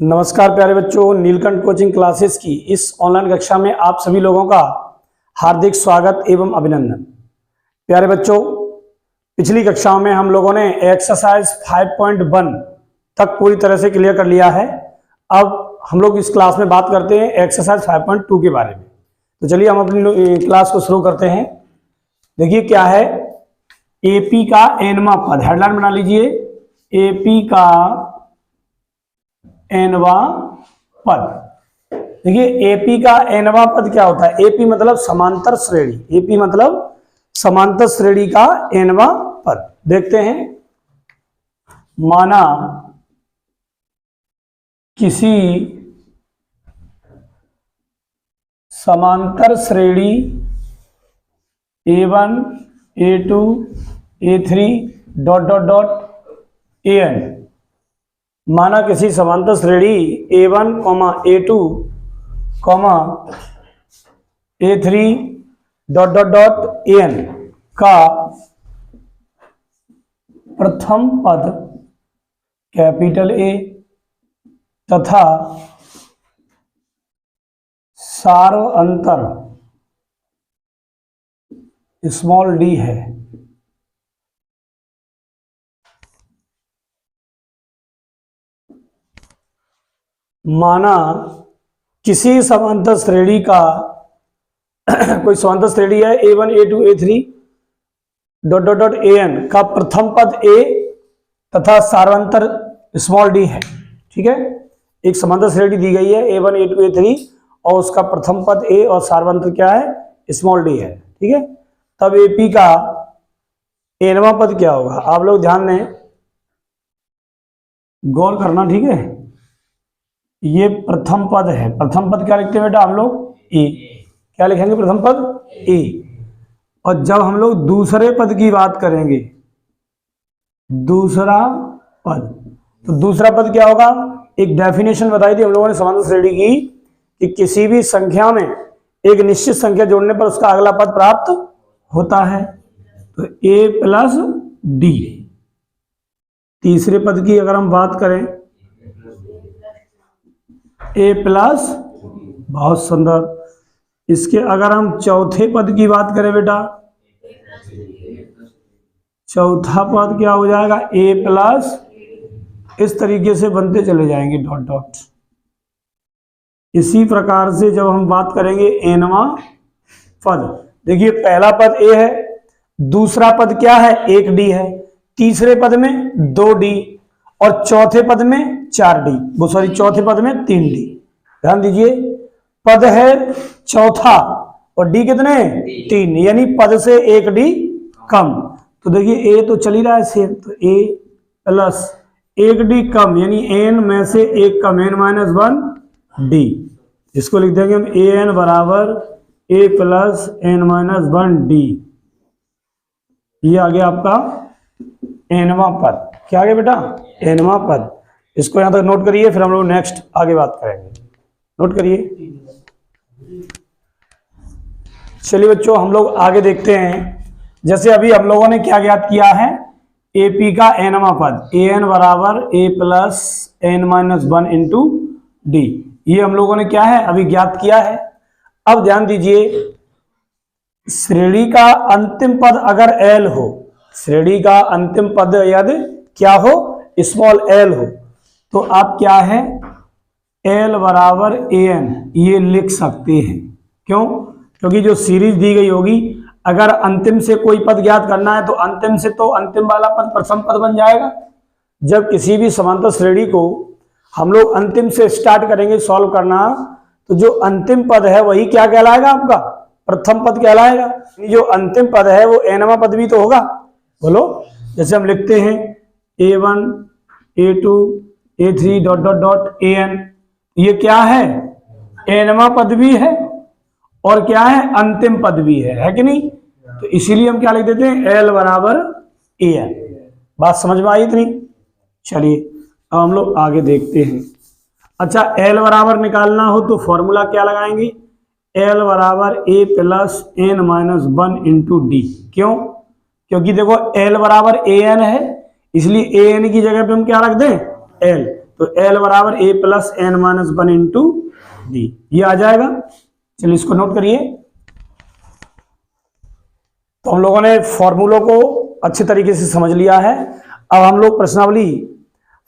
नमस्कार प्यारे बच्चों, नीलकंठ कोचिंग क्लासेस की इस ऑनलाइन कक्षा में आप सभी लोगों का हार्दिक स्वागत एवं अभिनंदन। प्यारे बच्चों, पिछली कक्षाओं में हम लोगों ने एक्सरसाइज 5.1 तक पूरी तरह से क्लियर कर लिया है। अब हम लोग इस क्लास में बात करते हैं एक्सरसाइज 5.2 के बारे में। तो चलिए हम अपनी क्लास को शुरू करते हैं। देखिए क्या है, एपी का एनवा पद, हेडलाइन बना लीजिए, एपी का एनवा पद। देखिए एपी का एनवा पद क्या होता है? एपी मतलब समांतर श्रेणी, एपी मतलब समांतर श्रेणी का एनवा पद। देखते हैं, माना किसी समांतर श्रेणी A1 A2 A3 ... AN, माना किसी समांतर श्रेणी A1, A2, A3 ... AN का प्रथम पद कैपिटल A तथा सार्वअंतर स्मॉल d है। माना किसी समांतर श्रेणी का कोई समांतर श्रेणी है A1 A2 A3 ... AN का प्रथम पद A तथा सार्वअंतर स्मॉल d है। ठीक है, एक समांतर श्रेणी दी गई है A1 A2 A3 और उसका प्रथम पद A और सार्वअंतर क्या है? स्मॉल d है। ठीक है, तब AP का एनवा पद क्या होगा? आप लोग ध्यान दें, गौर करना। ठीक है, ये प्रथम पद है। प्रथम पद क्या लिखते हैं बेटा हम लोग? ए। क्या लिखेंगे? प्रथम पद ए। और जब हम लोग दूसरे पद की बात करेंगे, दूसरा पद, तो दूसरा पद क्या होगा? एक डेफिनेशन बताई थी हम लोगों ने समांतर श्रेणी की कि किसी भी संख्या में एक निश्चित संख्या जोड़ने पर उसका अगला पद प्राप्त होता है। तो A प्लस D। तीसरे पद की अगर हम बात करें, A प्लस, बहुत सुंदर। इसके अगर हम चौथे पद की बात करें बेटा, चौथा पद क्या हो जाएगा? A प्लस, इस तरीके से बनते चले जाएंगे ... इसी प्रकार से जब हम बात करेंगे एनवा पद, देखिए पहला पद A है, दूसरा पद क्या है? 1D है, तीसरे पद में 2D और चौथे पद में 4D, वो सॉरी चौथे पद में 3D। ध्यान दीजिए, पद है चौथा और D कितने? 3, यानी पद से 1D कम। तो देखिए A तो चल ही रहा है सेम, तो A प्लस 1D कम, यानी n में से 1 कम, n-1D। इसको लिख देंगे हम AN बराबर A प्लस n-1D। ये आ गया आपका एनवा पद। क्या आ गया बेटा? एनवा पद। इसको यहां तक नोट करिए, फिर हम लोग नेक्स्ट आगे बात करेंगे। नोट करिए। चलिए बच्चों, हम लोग आगे देखते हैं। जैसे अभी हम लोगों ने क्या ज्ञात किया है? एपी का एनवा पद, AN बराबर A plus n-1 into D। ये हम लोगों ने क्या है? अभी ज्ञात किया है। अब ध्यान दीजिए, श्रेणी का अंतिम पद अगर L हो, श्रेणी का अंतिम पद यदि क्या हो? स्मॉल l हो, तो आप क्या है? L बराबर AN ये लिख सकते हैं। क्यों? क्योंकि जो सीरीज दी गई होगी, अगर अंतिम से कोई पद ज्ञात करना है तो अंतिम से तो अंतिम वाला पद प्रथम पद बन जाएगा। जब किसी भी समांतर श्रेणी को हम लोग अंतिम से स्टार्ट करेंगे सॉल्व करना, तो जो अंतिम पद है वही क्या कहलाएगा? आपका प्रथम पद कहलाएगा। जो अंतिम पद है वो एनवा पद भी तो होगा। बोलो, जैसे हम लिखते हैं A1 A2 A3 ... AN, ये क्या है? एनवा पद भी है और क्या है? अंतिम पद भी है कि नहीं? तो इसीलिए हम क्या लिख देते हैं? L बराबर AN। बात समझ में आई इतनी? चलिए अब हम लोग आगे देखते हैं। अच्छा, L बराबर निकालना हो तो फॉर्मूला क्या लगाएंगे? L बराबर A plus n-1 into D। क्यों? क्योंकि देखो L बराबर AN है, इसलिए AN की जगह पे हम क्या रख दें? L। तो L बराबर A plus n minus one into d, ये आ जाएगा। चलिए इसको नोट करिए। तो हम लोगों ने फॉर्मूलों को अच्छे तरीके से समझ लिया है। अब हम लोग प्रश्नावली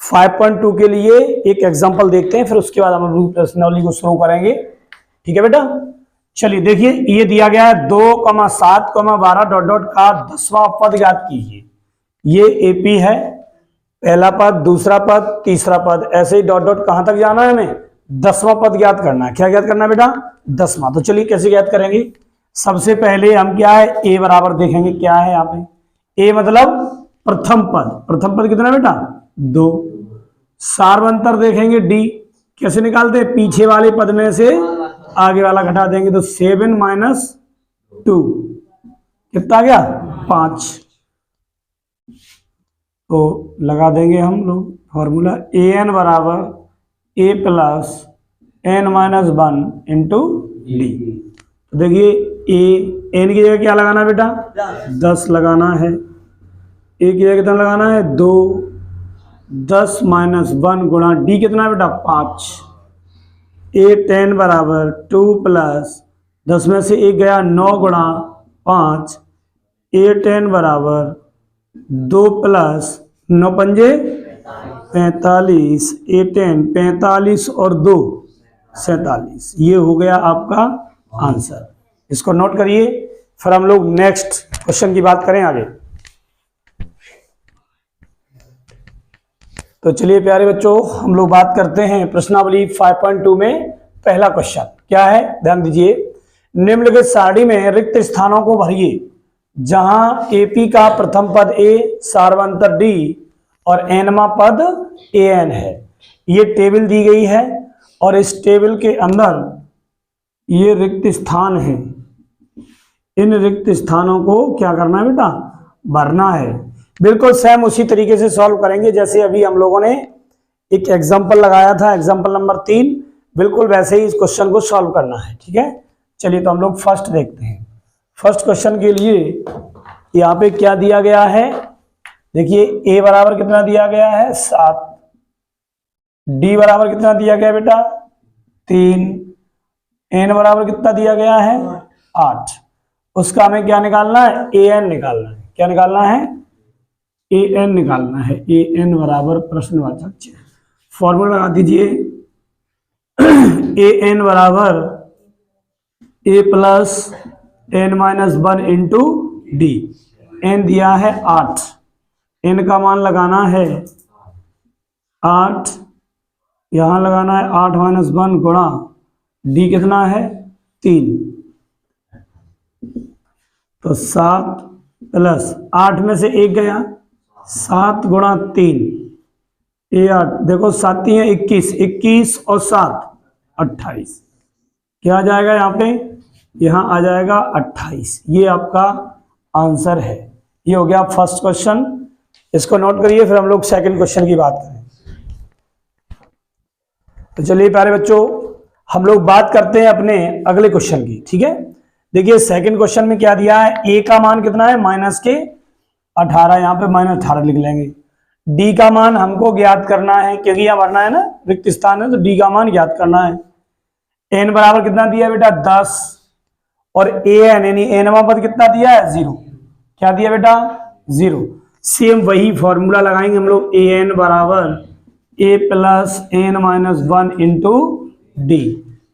5.2 के लिए एक एग्जांपल देखते हैं, फिर उसके बाद हम लोग प्रश्नावली को शुरू करेंगे। ठीक है बेटा, चलिए देखिए, ये दिया गया है 2, 7, 12 डॉट डॉट का 10वां पद ज्ञात कीजिए। ये एपी है, पहला पद, दूसरा पद, तीसरा पद, ऐसे ही डॉट डॉट कहां तक जाना है, हमें 10वां पद ज्ञात करना है। क्या ज्ञात करना है बेटा? 10वां। तो चलिए कैसे ज्ञात करेंगे। सबसे पहले हम क्या है, ए बराबर देखेंगे क्या है यहाँ पे। ए मतलब प्रथम पद, प्रथम पद कितना बेटा? 2। सार्वंतर देखेंगे डी, कैसे निकालते हैं? पीछे वाले पद में से आगे वाला घटा देंगे, तो 7 माइनस 2 कितना आ गया? 5। तो लगा देंगे हम लोग फॉर्मूला, ए एन बराबर a plus n minus one into d. तो देखिए ए एन की जगह क्या लगाना है बेटा? 10 लगाना है। ए की जगह कितना लगाना है? 2। 10 माइनस 1 गुणा डी कितना है बेटा? 5। ए 10 बराबर 2 प्लस 10 में से 1 गया, 9 गुणा 5। ए 10 बराबर 2 प्लस 9 पंजे 45। ए 10 45 और 2 47। ये हो गया आपका आंसर। इसको नोट करिए, फिर हम लोग नेक्स्ट क्वेश्चन की बात करें आगे। तो चलिए प्यारे बच्चों, हम लोग बात करते हैं प्रश्नावली 5.2 में पहला क्वेश्चन क्या है, ध्यान दीजिए। निम्नलिखित सारणी में रिक्त स्थानों को भरिए जहां एपी का प्रथम पद ए, सार्वंतर डी और एनवा पद ए एन है। ये टेबल दी गई है और इस टेबल के अंदर ये रिक्त स्थान है। इन रिक्त स्थानों को क्या करना है बेटा? भरना है। बिल्कुल सेम उसी तरीके से सॉल्व करेंगे जैसे अभी हम लोगों ने एक एग्जांपल लगाया था, एग्जांपल नंबर 3। बिल्कुल वैसे ही इस क्वेश्चन को सॉल्व करना है। ठीक है, चलिए तो हम लोग फर्स्ट देखते हैं। फर्स्ट क्वेश्चन के लिए यहाँ पे क्या दिया गया है, देखिए ए बराबर कितना दिया गया है? 7। डी बराबर कितना दिया गया बेटा? 3। एन बराबर कितना दिया गया है? 8। उसका हमें क्या निकालना है? ए एन निकालना है। क्या निकालना है? ए एन निकालना है। ए एन बराबर प्रश्नवाचक चिन्ह, फॉर्मूला लगा दीजिए। ए एन बराबर a plus n minus 1 into d. N दिया है 8, एन का मान लगाना है 8, यहां लगाना है 8 माइनस 1 गुणा डी कितना है? 3। तो 7 प्लस 8 में से 1 गया, 7 गुणा 3 ये 8, देखो 7 है 21, 21 और 7 28। क्या आ जाएगा यहाँ पे? यहाँ आ जाएगा 28। ये आपका आंसर है। ये हो गया फर्स्ट क्वेश्चन, इसको नोट करिए, फिर हम लोग सेकंड क्वेश्चन की बात करें। तो चलिए प्यारे बच्चों, हम लोग बात करते हैं अपने अगले क्वेश्चन की। ठीक है, देखिए सेकंड क्वेश्चन में क्या दिया है? ए का मान कितना है? माइनस के 18, यहाँ पे माइनस 18 लिख लेंगे। डी का मान हमको ज्ञात करना है क्योंकि यहाँ भरना है ना, रिक्त स्थान है, तो डी का मान ज्ञात करना है। एन बराबर कितना दिया बेटा? 10। और ए एन यानी एनवा पद कितना दिया है? 0। क्या दिया बेटा? 0। सेम वही फॉर्मूला लगाएंगे हम लोग। ए एन बराबर a plus n minus 1 into d.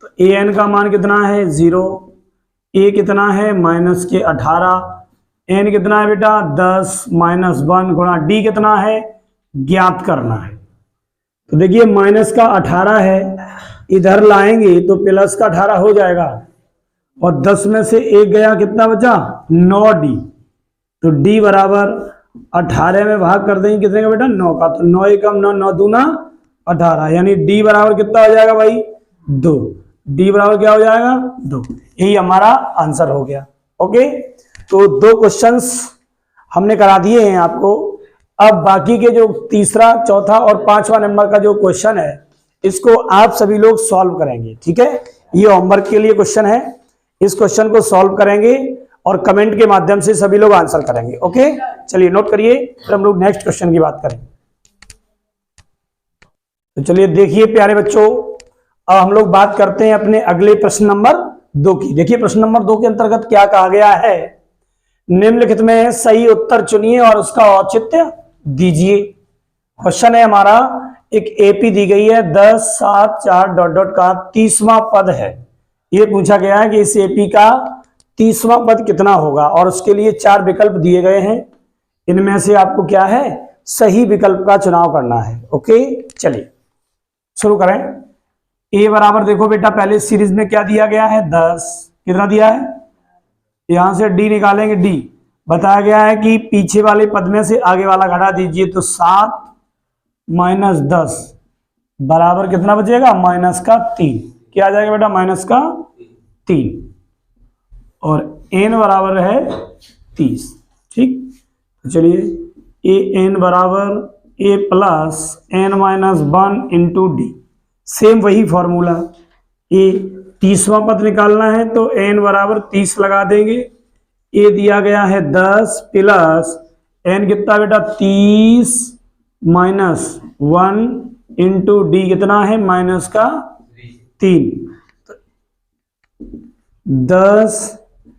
तो ए एन का मान कितना है? 0। ए कितना है? माइनस के 18। एन कितना है बेटा? 10 माइनस 1 गुणा डी कितना है? ज्ञात करना है। तो देखिए माइनस का 18 है, इधर लाएंगे तो प्लस का 18 हो जाएगा, और 10 में से 1 गया, कितना बचा? 9 डी। तो डी बराबर 18 में भाग कर देंगे कितने का बेटा? 9 का। तो 9 एकम 9, 9 दूना 18, यानी डी बराबर कितना हो जाएगा भाई? 2। डी बराबर क्या हो जाएगा? 2। यही हमारा आंसर हो गया। ओके, तो 2 क्वेश्चंस हमने करा दिए हैं आपको। अब बाकी के जो तीसरा, चौथा और 5वां नंबर का जो क्वेश्चन है, इसको आप सभी लोग सॉल्व करेंगे। ठीक है, ये होमवर्क के लिए क्वेश्चन है। इस क्वेश्चन को सॉल्व करेंगे और कमेंट के माध्यम से सभी लोग आंसर करेंगे। ओके, चलिए नोट करिए, फिर हम लोग नेक्स्ट क्वेश्चन की बात करें। तो चलिए देखिए प्यारे बच्चों, अब हम लोग बात करते हैं अपने अगले प्रश्न नंबर 2 की। देखिए प्रश्न नंबर 2 के अंतर्गत क्या कहा गया है, निम्नलिखित में सही उत्तर चुनिए और उसका औचित्य दीजिए। क्वेश्चन है हमारा, एक एपी दी गई है 10 7 4 डॉट डॉट का 30वां पद है। ये पूछा गया है कि इस एपी का 30वां पद कितना होगा और उसके लिए 4 विकल्प दिए गए हैं। इनमें से आपको क्या है, सही विकल्प का चुनाव करना है। ओके चलिए शुरू करें। ए बराबर देखो बेटा, पहले सीरीज में क्या दिया गया है 10, कितना दिया है, यहां से डी निकालेंगे। डी बताया गया है कि पीछे वाले पद में से आगे वाला घटा दीजिए, तो 7 माइनस 10 बराबर कितना बचेगा, माइनस का 3। क्या आ जाएगा बेटा, माइनस का 3। और एन बराबर है 30। ठीक, तो चलिए ए एन बराबर a plus n minus 1 into d. Same वही फॉर्मूला, ए 30वां पद निकालना है तो एन बराबर 30 लगा देंगे। ए दिया गया है 10 प्लस एन कितना बेटा 30 माइनस 1 इंटू डी कितना है, माइनस का 3। 10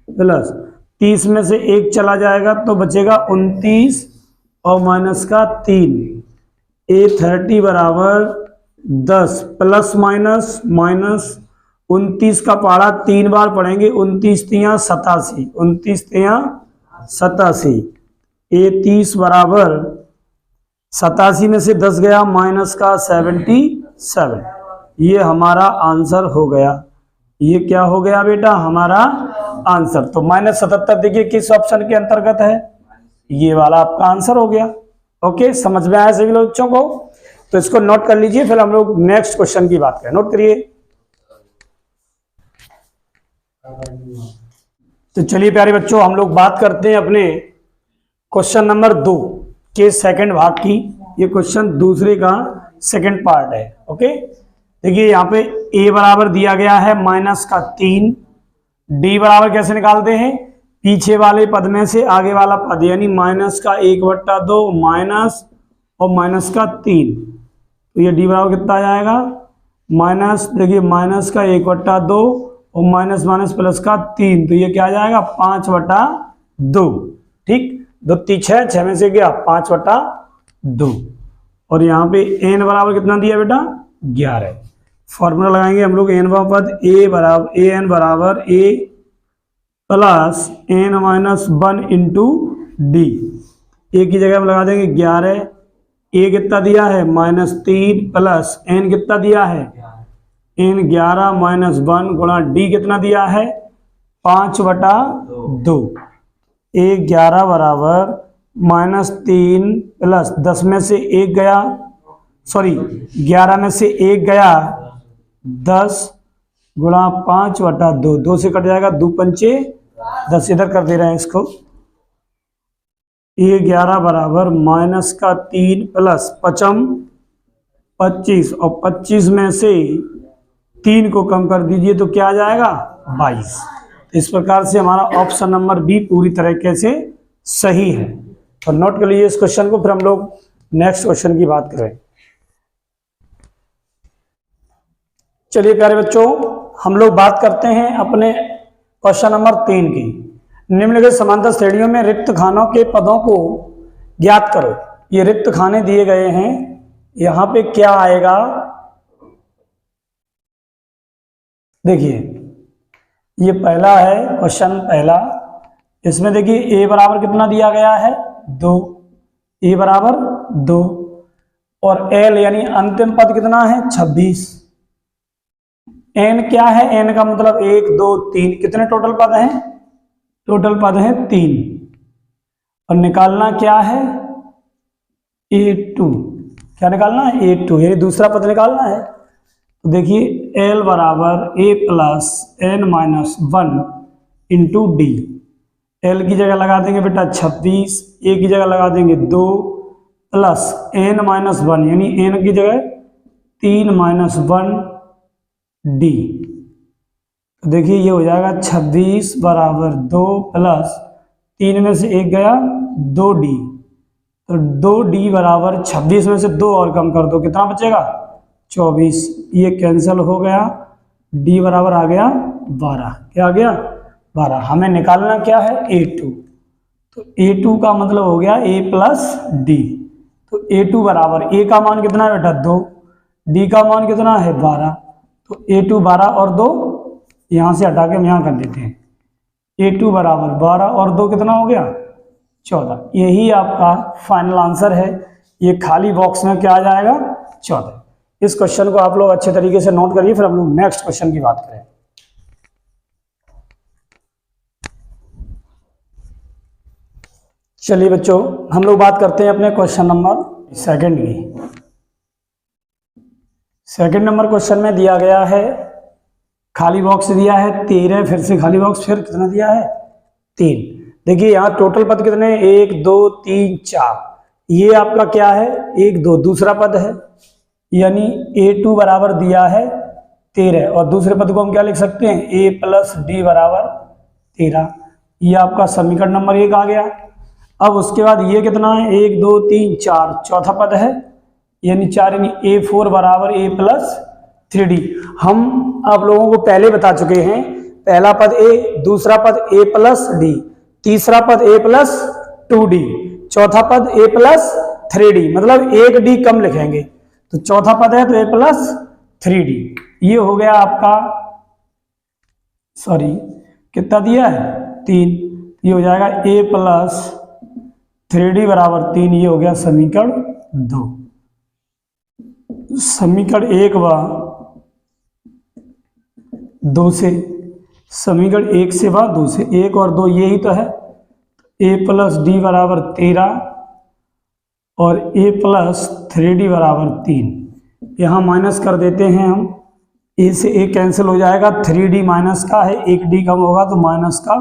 प्लस 30 में से 1 चला जाएगा तो बचेगा 29 और माइनस का 3। ए 30 बराबर 10 प्लस माइनस माइनस 29 का पहाड़ा 3 बार पढ़ेंगे, 29 तियां 87, 29 तियां 87। ए 30 बराबर 87 में से 10 गया, माइनस का 77। ये हमारा आंसर हो गया। ये क्या हो गया बेटा, हमारा आंसर। तो -77 देखिए किस ऑप्शन के अंतर्गत है, ये वाला आपका आंसर हो गया। ओके, समझ में आया सभी बच्चों को? तो इसको नोट कर लीजिए, फिर हम लोग नेक्स्ट क्वेश्चन की बात करें। नोट करिए। तो चलिए प्यारे बच्चों, हम लोग बात करते हैं अपने क्वेश्चन नंबर 2 के सेकंड भाग की। ये क्वेश्चन दूसरे का सेकंड पार्ट है। ओके, देखिए यहाँ पे ए बराबर दिया गया है माइनस का 3। डी बराबर कैसे निकालते हैं, पीछे वाले पद में से आगे वाला पद, यानी माइनस का 1/2 माइनस और माइनस का 3। तो ये डी बराबर कितना आ जाएगा, माइनस, देखिए माइनस का 1/2 और माइनस माइनस प्लस का 3, तो ये क्या आ जाएगा 5/2। ठीक, 2 3 6, 6 में से गया 5/2। और यहाँ पे एन बराबर कितना दिया बेटा, 11। फॉर्मूला लगाएंगे हम लोग, एन पद ए बराबर ए एन बराबर a plus n minus 1 into d. A की जगह हम लगा देंगे 11। ए कितना दिया है, -3 प्लस एन कितना दिया है, एन 11 माइनस 1 गुणा डी कितना दिया है, 5/2। ए 11 बराबर -3 प्लस 10 में से 1 गया, सॉरी 11 में से 1 गया, 10 गुणा 5/2, 2 से कट जाएगा, 2 पंचे 10, इधर कर दे रहे हैं इसको। ए 11 बराबर माइनस का 3 प्लस 5 25 और 25 में से 3 को कम कर दीजिए तो क्या आ जाएगा 22। इस प्रकार से हमारा ऑप्शन नंबर बी पूरी तरीके से सही है। तो नोट कर लीजिए इस क्वेश्चन को, फिर हम लोग नेक्स्ट क्वेश्चन की बात करें। चलिए प्यारे बच्चों, हम लोग बात करते हैं अपने क्वेश्चन नंबर 3 की। निम्नलिखित समांतर श्रेणियों में रिक्त खानों के पदों को ज्ञात करो। ये रिक्त खाने दिए गए हैं, यहां पे क्या आएगा, देखिए ये पहला है क्वेश्चन पहला। इसमें देखिए ए बराबर कितना दिया गया है, 2। ए बराबर 2 और एल यानी अंतिम पद कितना है, 26। एन क्या है, एन का मतलब 1 2 3, कितने टोटल पद हैं, टोटल पद हैं 3। और निकालना क्या है, A2। क्या निकालना है, A2, यानी दूसरा पद निकालना है। तो देखिए एल बराबर a plus n minus 1 into d. L की जगह लगा देंगे बेटा 26, ए की जगह लगा देंगे 2 प्लस एन माइनस 1 यानी एन की जगह 3 माइनस 1 डी। तो देखिए ये हो जाएगा 26 बराबर 2 प्लस 3 में से 1 गया 2D। तो 2D बराबर 26 में से 2 और कम कर दो, कितना बचेगा 24, ये कैंसिल हो गया, d बराबर आ गया 12। क्या आ गया? 12। हमें निकालना क्या है? a2। तो a2 का मतलब हो गया a प्लस डी। तो a2 बराबर, a का मान कितना है बेटा? 2, d का मान कितना है? 12। तो a2 12 और 2 यहाँ से हटा के हम यहाँ कर देते हैं। a2 बराबर 12 और 2 कितना हो गया? 14। यही आपका फाइनल आंसर है। ये खाली बॉक्स में क्या आ जाएगा? 14। इस क्वेश्चन को आप लोग अच्छे तरीके से नोट करिए, फिर हम लोग नेक्स्ट क्वेश्चन की बात करें। चलिए बच्चों, हम लोग बात करते हैं अपने क्वेश्चन नंबर सेकंड की। सेकंड नंबर क्वेश्चन में दिया गया है, खाली बॉक्स दिया है 13, फिर से खाली बॉक्स, फिर कितना दिया है? 3। देखिए यहाँ टोटल पद कितने हैं? 1 2 3 4। ये आपका क्या है? 1 2 दूसरा पद है, यानी a2 बराबर दिया है 13, और दूसरे पद को हम क्या लिख सकते हैं? a प्लस डी बराबर 13। ये आपका समीकरण नंबर 1 आ गया। अब उसके बाद ये कितना है? 1 2 3 4, चौथा पद है, यानी 4, यानी a4 बराबर a प्लस 3d। हम आप लोगों को पहले बता चुके हैं, पहला पद a, दूसरा पद a प्लस डी, तीसरा पद a प्लस 2d, चौथा पद a प्लस 3d, मतलब 1d कम लिखेंगे। तो चौथा पद है तो a प्लस 3d। ये हो गया आपका, सॉरी कितना दिया है? 3। ये हो जाएगा a प्लस 3d बराबर 3। ये हो गया समीकरण 2। समीकरण 1 व 2 से, समीकरण 1 से व 2 से, 1 और 2 यही तो है। a प्लस डी बराबर 13 और a प्लस 3d बराबर 3। यहाँ माइनस कर देते हैं हम, a से a कैंसिल हो जाएगा, 3d माइनस का है, 1d कम होगा तो माइनस का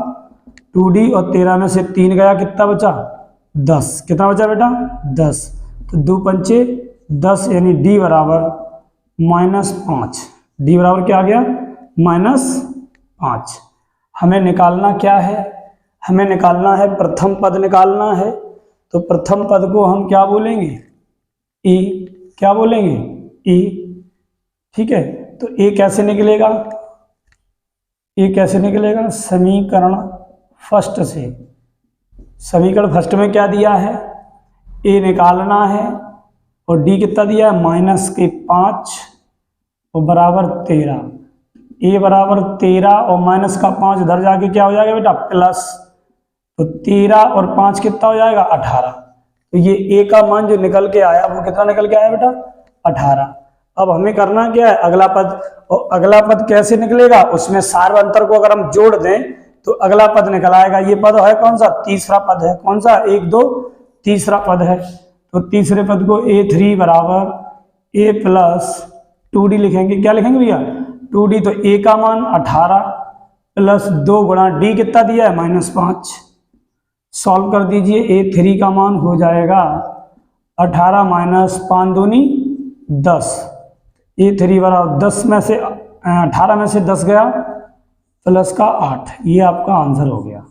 2d, और 13 में से 3 गया, कितना बचा? 10। कितना बचा बेटा? 10। तो 2 पंचे 10, यानी d बराबर -5। d बराबर क्या आ गया? -5। हमें निकालना क्या है? हमें निकालना है प्रथम पद निकालना है। तो प्रथम पद को हम क्या बोलेंगे? a। क्या बोलेंगे? a। ठीक है, तो a कैसे निकलेगा? a कैसे निकलेगा? समीकरण फर्स्ट से। समीकरण फर्स्ट में क्या दिया है? a निकालना है, और d कितना दिया है? -5 और बराबर 13। a बराबर 13 और -5 इधर जाके क्या हो जाएगा बेटा? प्लस। तो 13 और 5 कितना हो जाएगा? 18। तो ये a का मान जो निकल के आया वो कितना निकल के आया बेटा? 18। अब हमें करना क्या है? अगला पद। और अगला पद कैसे निकलेगा? उसमें सार अंतर को अगर हम जोड़ दें तो अगला पद निकल आएगा। ये पद है कौन सा? तीसरा पद है। कौन सा? 1 2 तीसरा पद है। तो तीसरे पद को a3 बराबर a प्लस 2d लिखेंगे। क्या लिखेंगे भैया? 2d। तो a का मान 18 प्लस 2 गुणा d कितना दिया है? -5। सॉल्व कर दीजिए, a3 का मान हो जाएगा 18 - 5 दूनी 10। a3 बराबर 10 में से 18 में से 10 गया, प्लस का 8। ये आपका आंसर हो गया।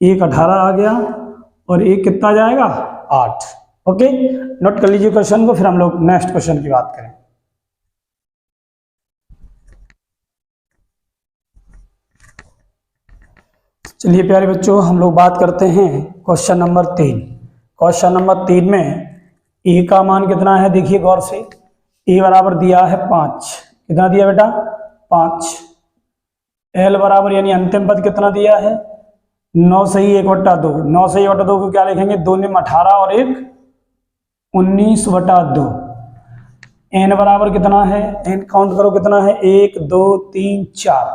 एक 18 आ गया और एक कितना जाएगा? 8। ओके, नोट कर लीजिए क्वेश्चन को, फिर हम लोग नेक्स्ट क्वेश्चन की बात करें। चलिए प्यारे बच्चों, हम लोग बात करते हैं क्वेश्चन नंबर 3। क्वेश्चन नंबर 3 में a का मान कितना है? देखिए गौर से, a बराबर दिया है 5। कितना दिया बेटा? 5। l बराबर, यानी अंतिम पद कितना दिया है? 9 सही 1/2। 9 सही 1/2 को क्या लिखेंगे? 2 निम 18 और 1 19/2। n बराबर कितना है? n काउंट करो कितना है? 1 2 3 4।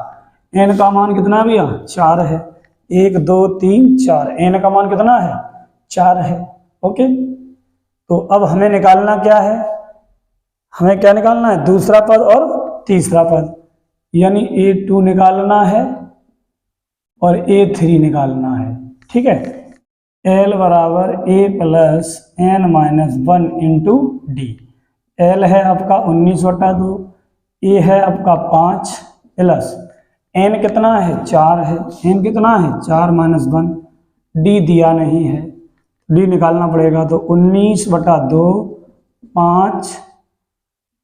n का मान कितना है भैया? 4 है। 1 2 3 4। n का मान कितना है? 4 है। ओके, तो अब हमें निकालना क्या है? हमें क्या निकालना है? दूसरा पद और तीसरा पद, यानी a2 निकालना है और a3 निकालना है। ठीक है, l बराबर a plus n - 1 into D. l है आपका 19/2, a है आपका 5 प्लस n कितना है? 4 है। n कितना है? 4 - 1। d दिया नहीं है, d निकालना पड़ेगा। तो 19/2 5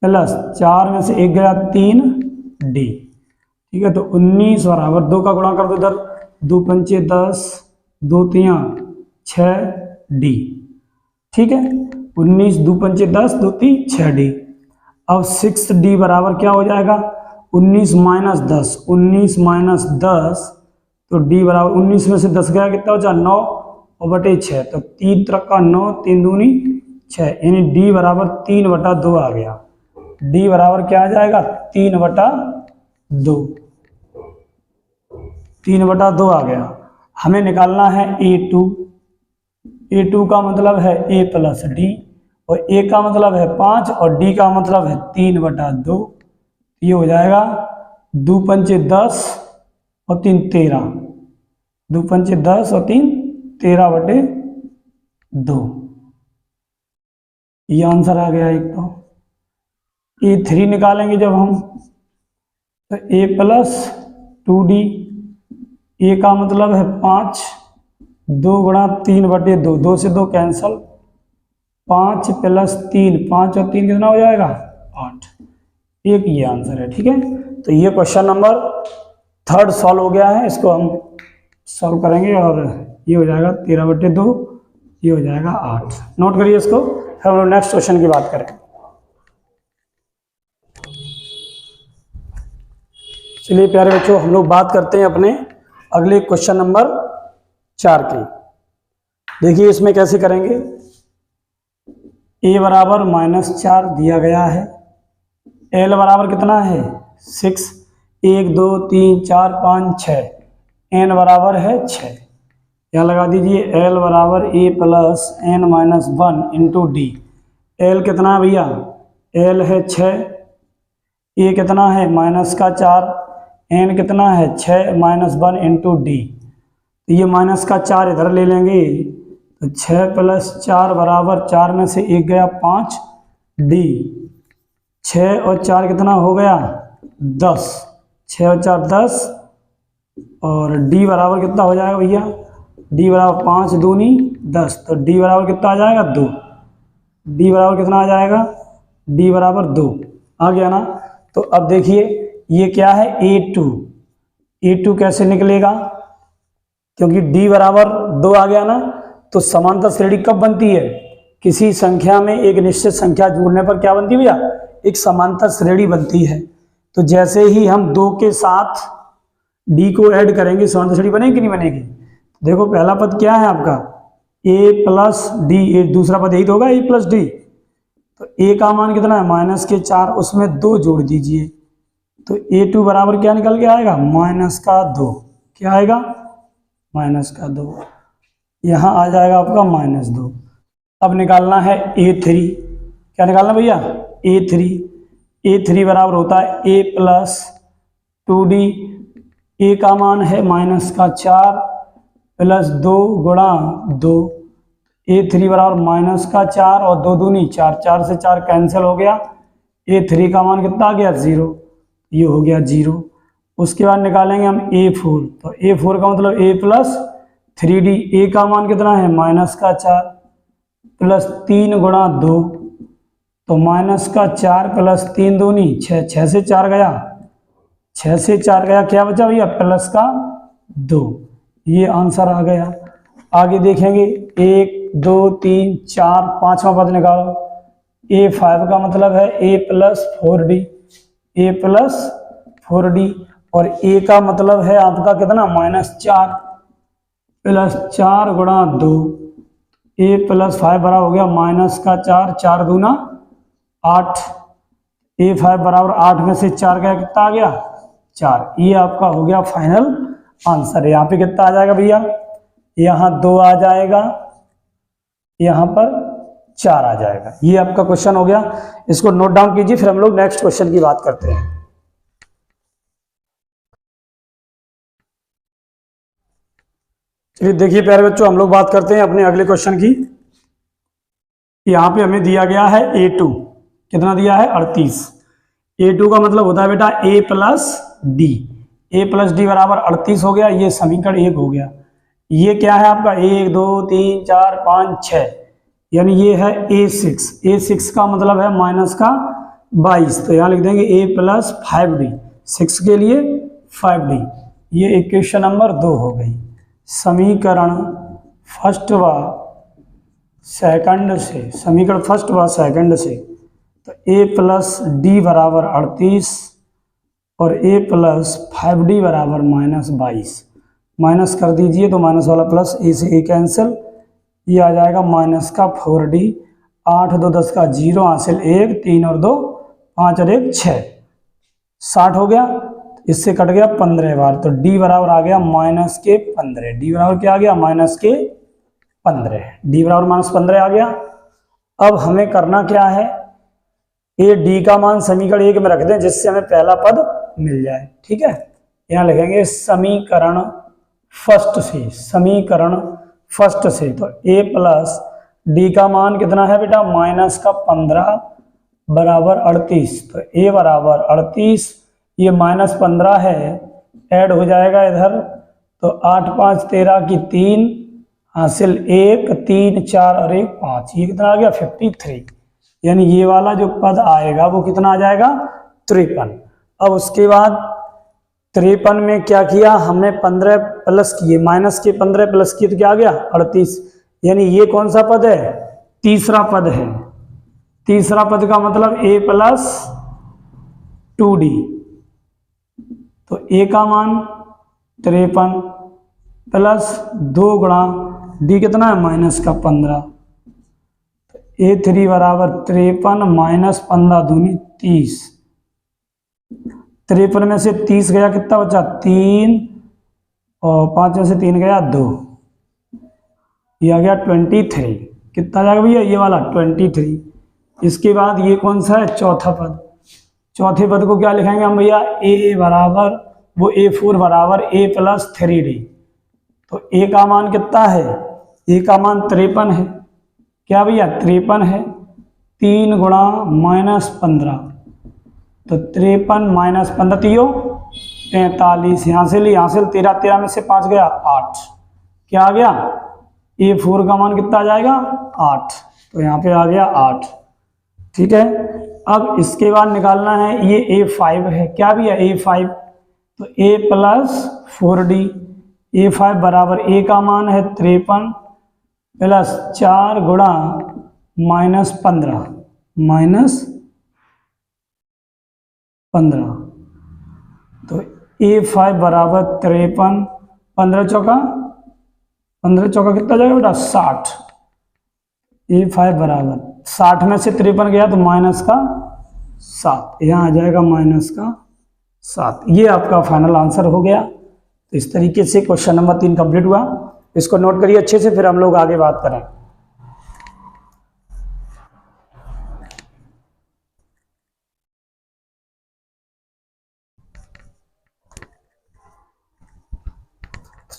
प्लस 4 में से 1 गया 3d। ठीक है, तो 19 बराबर 2 का गुणा कर दो इधर, 2 पंचे 10, 2 तियां 6d। ठीक है, 19 2 पंचे 10, 2 ती 6d। अब 6d बराबर क्या हो जाएगा, 19 माइनस 10, 19 माइनस 10, तो d बराबर 19 में से 10 गया कितना हो जाए 9 और बटे 6, तो 3 तरह का 9, 3 दूनी 6, यानी d बराबर 3/2 आ गया। d बराबर क्या आ जाएगा 3/2, 3/2 आ गया। हमें निकालना है a2, a2 का मतलब है a प्लस डी, और a का मतलब है 5 और d का मतलब है 3/2। ये हो जाएगा 2 पंचे 10 और 3 13, 2 पंचे 10 और 3 13/2। ये आंसर आ गया एक। तो a3 निकालेंगे जब हम, तो a प्लस 2d, a का मतलब है 5, 2 गुणा 3/2, 2 से 2 कैंसल, 5 प्लस 3, 5 और 3 कितना हो जाएगा 8। एक ये आंसर है। ठीक है, तो ये क्वेश्चन नंबर 3 सॉल्व हो गया है। इसको हम सॉल्व करेंगे और ये हो जाएगा 13/2, ये हो जाएगा 8। नोट करिए इसको, फिर हम लोग नेक्स्ट क्वेश्चन की बात करें। चलिए प्यारे बच्चों, हम लोग बात करते हैं अपने अगले क्वेश्चन नंबर 4 की। देखिए इसमें कैसे करेंगे। a बराबर -4 दिया गया है, l बराबर कितना है 6, 1 2 3 4 5 6, n बराबर है 6। यहाँ लगा दीजिए l बराबर a plus n minus 1 into D. l कितना है भैया, l है 6, a कितना है -4, n कितना है 6 माइनस 1 इंटू डी। ये -4 इधर ले लेंगे, तो 6 प्लस 4 बराबर 4 में से 1 गया 5 डी। 6 और 4 कितना हो गया 10, 6 और 4 10, और d बराबर कितना हो जाएगा भैया, d बराबर 5 दूनी 10, तो d बराबर कितना आ जाएगा 2। d बराबर कितना आ जाएगा, d बराबर 2 आ गया ना। तो अब देखिए ये क्या है a2, a2 कैसे निकलेगा, क्योंकि d बराबर 2 आ गया ना। तो समांतर श्रेणी कब बनती है, किसी संख्या में एक निश्चित संख्या जोड़ने पर क्या बनती है भैया, एक समांतर श्रेणी बनती है। तो जैसे ही हम 2 के साथ d को ऐड करेंगे समांतर श्रेणी बनेगी कि नहीं बनेगी। देखो पहला पद क्या है आपका a प्लस डी, दूसरा पद यही तो होगा a प्लस डी। तो a का मान कितना है -4, उसमें 2 जोड़ दीजिए, तो a2 बराबर क्या निकल के आएगा -2। क्या आएगा -2, यहाँ आ जाएगा आपका -2। अब निकालना है a3, क्या निकालना भैया a3। a3 बराबर होता है a प्लस 2d, a का मान है -4 प्लस 2 गुणा 2, a3 बराबर -4 और 2 दूनी 4, 4 से 4 कैंसिल हो गया, a3 का मान कितना आ गया 0, ये हो गया 0। उसके बाद निकालेंगे हम a4, तो a4 का मतलब a प्लस 3d, a का मान कितना है -4 प्लस 3 गुणा 2, तो -4 प्लस 3 दूनी 6, 6 से 4 गया, 6 से 4 गया, क्या बचा भैया +2। ये आंसर आ गया। आगे देखेंगे 1 2 3 4, 5वां पद निकालो। a5 का मतलब है a plus 4d, a plus 4d, और a का मतलब है आपका कितना -4 प्लस 4 गुणा 2, a प्लस 5 बराबर हो गया -4, 4 दूना 8, a5 बराबर 8 में से 4 गया कितना आ गया 4। ये आपका हो गया फाइनल आंसर। यहाँ पे कितना आ जाएगा भैया, यहाँ 2 आ जाएगा, यहाँ पर 4 आ जाएगा। ये आपका क्वेश्चन हो गया, इसको नोट डाउन कीजिए, फिर हम लोग नेक्स्ट क्वेश्चन की बात करते हैं। चलिए देखिए प्यारे बच्चों, हम लोग बात करते हैं अपने अगले क्वेश्चन की। यहाँ पे हमें दिया गया है a2, कितना दिया है 38। a2 का मतलब होता है बेटा a plus D, a plus D बराबर 38 हो गया। ये समीकरण 1 हो गया। ये क्या है आपका 1 2 3 4 5 6, यानी ये है a6। a6 का मतलब है 22, तो यहाँ लिख देंगे a प्लस 5d, 6 के लिए 5d। ये इक्वेशन नंबर 2 हो गई। समीकरण फर्स्ट व सेकंड से, समीकरण फर्स्ट व सेकंड से, तो a प्लस डी बराबर 38 और a प्लस 5d बराबर -22। माइनस कर दीजिए तो माइनस वाला प्लस a से a कैंसिल, ये आ जाएगा माइनस का 4d, 8 2 10 का 0, हासिल 1, 3 और 2 5 और 1 6, 60 हो गया। इससे कट गया 15 बार, तो d बराबर आ गया -15। d बराबर क्या आ गया? -15। d बराबर -15 आ गया। अब हमें करना क्या है, ये d का मान समीकरण 1 में रख दें जिससे हमें पहला पद मिल जाए। ठीक है, यहाँ लिखेंगे समीकरण फर्स्ट से, समीकरण फर्स्ट से, तो a प्लस डी का मान कितना है बेटा? -15 बराबर 38, तो a बराबर 38, ये -15 है, ऐड हो जाएगा इधर, तो 8 5 13 की 3, हासिल 1 3 4 और 1 5, ये कितना आ गया? 53। यानी ये वाला जो पद आएगा वो कितना आ जाएगा? 53। अब उसके बाद 53 में क्या किया हमने? 15 प्लस किए, माइनस के 15 प्लस किए तो क्या आ गया? 38। यानी ये कौन सा पद है? तीसरा पद है। तीसरा पद का मतलब a प्लस 2d, तो a का मान 53 प्लस 2 गुणा d कितना है? -15, तो a3 बराबर 53 माइनस 15 दूनी 30। 53 में से 30 गया, कितना बचा? 3, और 5 में से 3 गया 2, ये आ गया 23। कितना जाएगा भैया? ये वाला 23। इसके बाद ये कौन सा है? चौथा पद। चौथे पद को क्या लिखेंगे हम भैया? a बराबर, वो a4 बराबर a प्लस 3d, तो a का मान कितना है? a का मान 53 है। क्या भैया? 53 है। 3 गुणा -15, तो 53 माइनस 15 3 43, यहाँ से ली, यहाँ से 13, 13 में से 5 गया 8, क्या आ गया? a4 का मान कितना आ जाएगा? 8, तो यहाँ पे आ गया 8। ठीक है, अब इसके बाद निकालना है, ये a5 है। क्या भी है? a5, तो a प्लस 4d, a5 बराबर a का मान है 53 प्लस 4 गुणा -15, -15, तो a5 बराबर 53, 15 चौका कितना जाएगा बेटा? 60। a5 बराबर 60 में से 53 गया तो -7, यहाँ आ जाएगा -7। ये आपका फाइनल आंसर हो गया। तो इस तरीके से क्वेश्चन नंबर 3 कंप्लीट हुआ। इसको नोट करिए अच्छे से, फिर हम लोग आगे बात करें।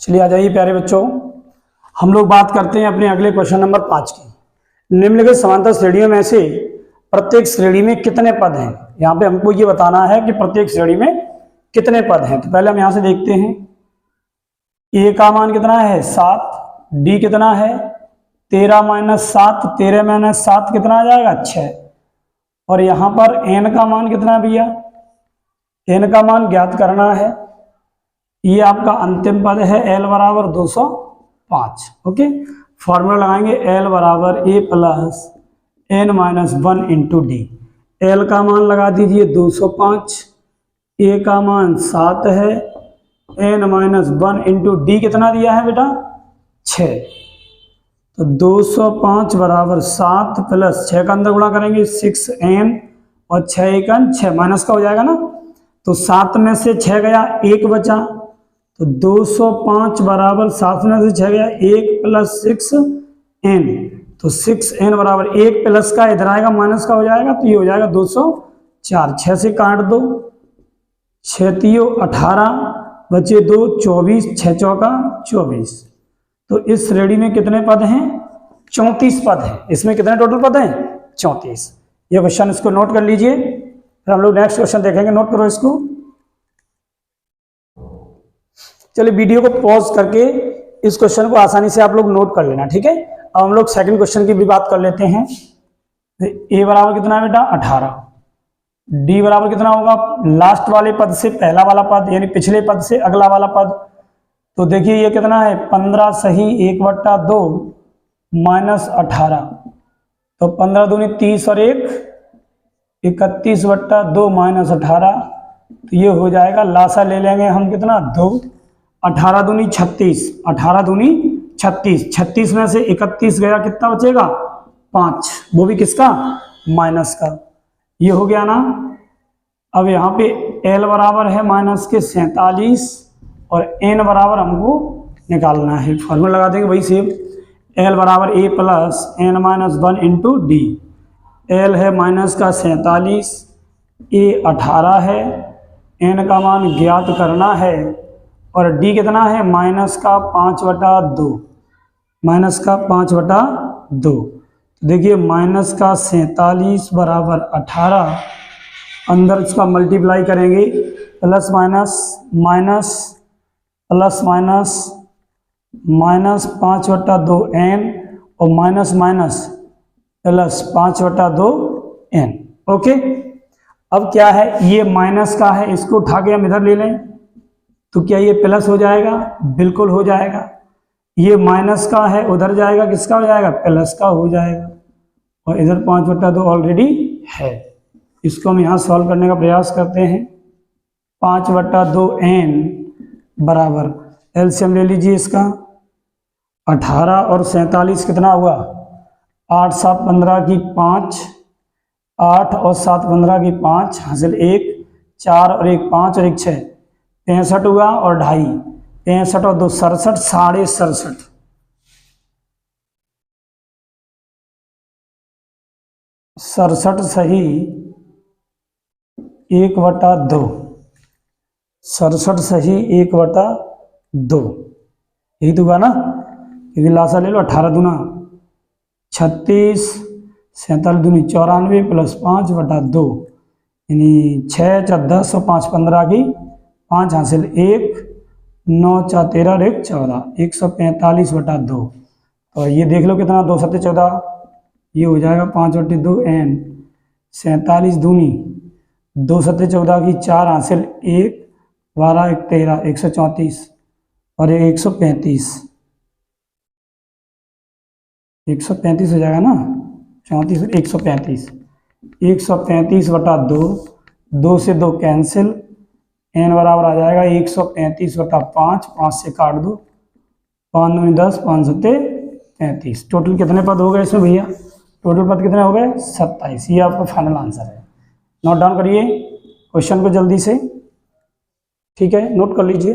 चलिए आ जाइए प्यारे बच्चों, हम लोग बात करते हैं अपने अगले क्वेश्चन नंबर 5 की। निम्नलिखित समांतर श्रेणियों में से प्रत्येक श्रेणी में कितने पद हैं? यहाँ पे हमको ये बताना है कि प्रत्येक श्रेणी में कितने पद हैं। तो पहले हम यहाँ से देखते हैं, a का मान कितना है? 7, d कितना है? 13 - 7, 13 - 7 कितना आ जाएगा? 6, और यहाँ पर n का मान कितना है भैया? n का मान ज्ञात करना है। ये आपका अंतिम पद है, l बराबर 205। ओके, फॉर्मूला लगाएंगे, l बराबर a plus n-1 into D. l का मान लगा दीजिए 205, a का मान 7 है, n-1 इंटू डी कितना दिया है बेटा? 6, तो 205 बराबर 7 प्लस 6 का अंदर गुणा करेंगे 6n, और 6 1 6, माइनस का हो जाएगा ना, तो 7 में से 6 गया, 1 बचा, तो 205 बराबर 7 में से 6 गया 1 प्लस 6n, तो 6n बराबर 1 प्लस का इधर आएगा माइनस का हो जाएगा, तो ये हो जाएगा 204। 6 से काट दो, 6 3 18 बचे 2 24, 6 चौका 24। तो इस श्रेणी में कितने पद हैं? 34 पद हैं। इसमें कितने टोटल पद हैं? 34। ये क्वेश्चन इसको नोट कर लीजिए, फिर हम लोग नेक्स्ट क्वेश्चन देखेंगे। नोट करो इसको। चलिए वीडियो को पॉज करके इस क्वेश्चन को आसानी से आप लोग नोट कर लेना, ठीक है। अब हम लोग सेकंड क्वेश्चन की भी बात कर लेते हैं। ए बराबर कितना है बेटा? 18, डी बराबर कितना होगा, लास्ट वाले पद से पहला वाला पद यानी पिछले पद से अगला वाला पद। तो देखिए ये कितना है 15 सही 1/2 माइनस 18, तो 15 दूनी 30 और 1 31/2 माइनस 18, तो ये हो जाएगा, लासा ले लेंगे हम कितना 2, 18 दूनी 36, 18 दूनी 36, 36 में से 31 गया, कितना बचेगा 5, वो भी किसका माइनस का। ये हो गया ना। अब यहाँ पे L बराबर है माइनस के 47 और N बराबर हमको निकालना है, फॉर्मूला लगा देंगे वही सेम, L बराबर A plus N minus 1 into D. L है माइनस का 47, A 18 है, N का मान ज्ञात करना है और D कितना है माइनस का 5/2, माइनस का 5/2। देखिए माइनस का 47 बराबर 18, अंदर इसका मल्टीप्लाई करेंगे, plus minus minus plus minus minus 5/2 n और minus minus plus 5/2 n। Okay, अब क्या है, ये माइनस का है, इसको उठा के हम इधर ले लें तो क्या ये प्लस हो जाएगा, बिल्कुल हो जाएगा। ये माइनस का है, उधर जाएगा, किसका हो जाएगा प्लस का हो जाएगा, और इधर 5/2 ऑलरेडी है। इसको हम यहाँ सॉल्व करने का प्रयास करते हैं। 5/2 n बराबर एलसीएम ले लीजिए इसका, 18 और 47 कितना हुआ 8 7 15 की 5, 8 और 7 15 की 5 हासिल 1, 4 और 1 5 और 1 6, 65 हुआ और 2.5, 65 और 2 67, 67.5, 67 सही 1/2, 67 सही 1/2, यही तो हुआ ना, क्योंकि लासा ले लो, 18 दूना 36, 47 दूनी 94 प्लस 5/2 यानी 6 4 10 और 5 15 की 5 हासिल 1, 9 4 13 और 1 14, 145/2। तो ये देख लो कितना 2 7 14, ये हो जाएगा 5/2 n, 47 दूनी 2 7 14 की 4 हासिल 1, 12 1 13, 134 और 135, 135 हो जाएगा ना, 34 135, 135/2, 2 से 2 कैंसिल, n बराबर आ जाएगा 135/5, 5 से काट दो, 5 दूनी 10, 5 7 35। टोटल कितने पद हो गए इसमें भैया, टोटल पद कितने हो गए 27। ये आपका फाइनल आंसर है। नोट डाउन करिए क्वेश्चन को जल्दी से, ठीक है, नोट कर लीजिए।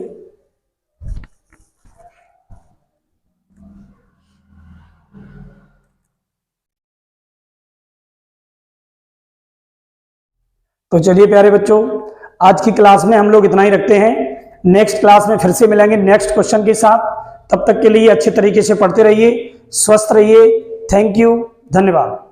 तो चलिए प्यारे बच्चों, आज की क्लास में हम लोग इतना ही रखते हैं। नेक्स्ट क्लास में फिर से मिलेंगे नेक्स्ट क्वेश्चन के साथ। तब तक के लिए अच्छे तरीके से पढ़ते रहिए, स्वस्थ रहिए। थैंक यू, धन्यवाद।